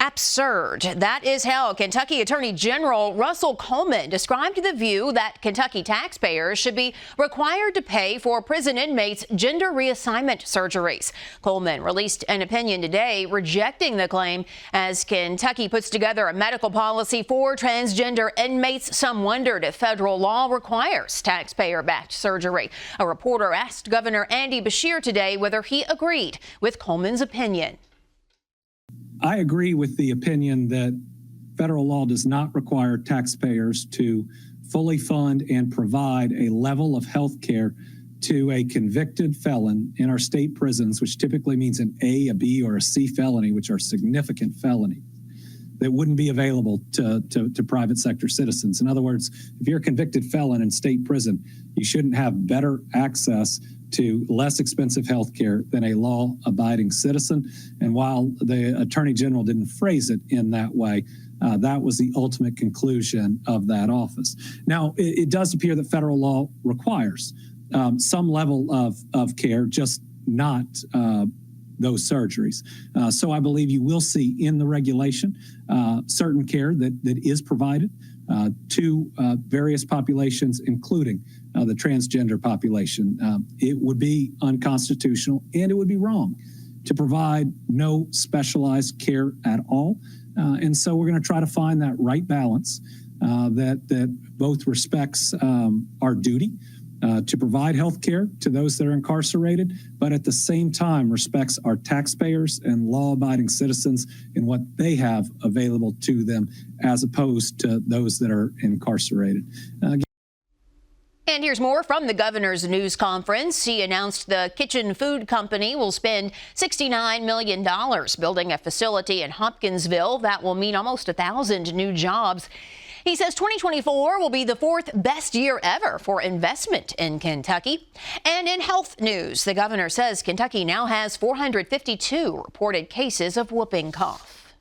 Absurd. That is how Kentucky Attorney General Russell Coleman described the view that Kentucky taxpayers should be required to pay for prison inmates' gender reassignment surgeries. Coleman released an opinion today rejecting the claim as Kentucky puts together a medical policy for transgender inmates. Some wondered if federal law requires taxpayer-backed surgery. A reporter asked Governor Andy Beshear today whether he agreed with Coleman's opinion. I agree with the opinion that federal law does not require taxpayers to fully fund and provide a level of health care to a convicted felon in our state prisons, which typically means an A, a B, or a C felony, which are significant felonies that wouldn't be available to private sector citizens. In other words, if you're a convicted felon in state prison, you shouldn't have better access to less expensive health care than a law-abiding citizen. And while the Attorney General didn't phrase it in that way, that was the ultimate conclusion of that office. Now, it does appear that federal law requires some level of care, just not those surgeries. So I believe you will see in the regulation certain care that is provided to various populations, including the transgender population. It would be unconstitutional and it would be wrong to provide no specialized care at all. And so we're going to try to find that right balance that both respects our duty to provide health care to those that are incarcerated, but at the same time respects our taxpayers and law-abiding citizens in what they have available to them as opposed to those that are incarcerated. And here's more from the governor's news conference. He announced the Kitchen Food Company will spend $69 million building a facility in Hopkinsville that will mean almost 1,000 new jobs. He says 2024 will be the fourth best year ever for investment in Kentucky. And in health news, the governor says Kentucky now has 452 reported cases of whooping cough.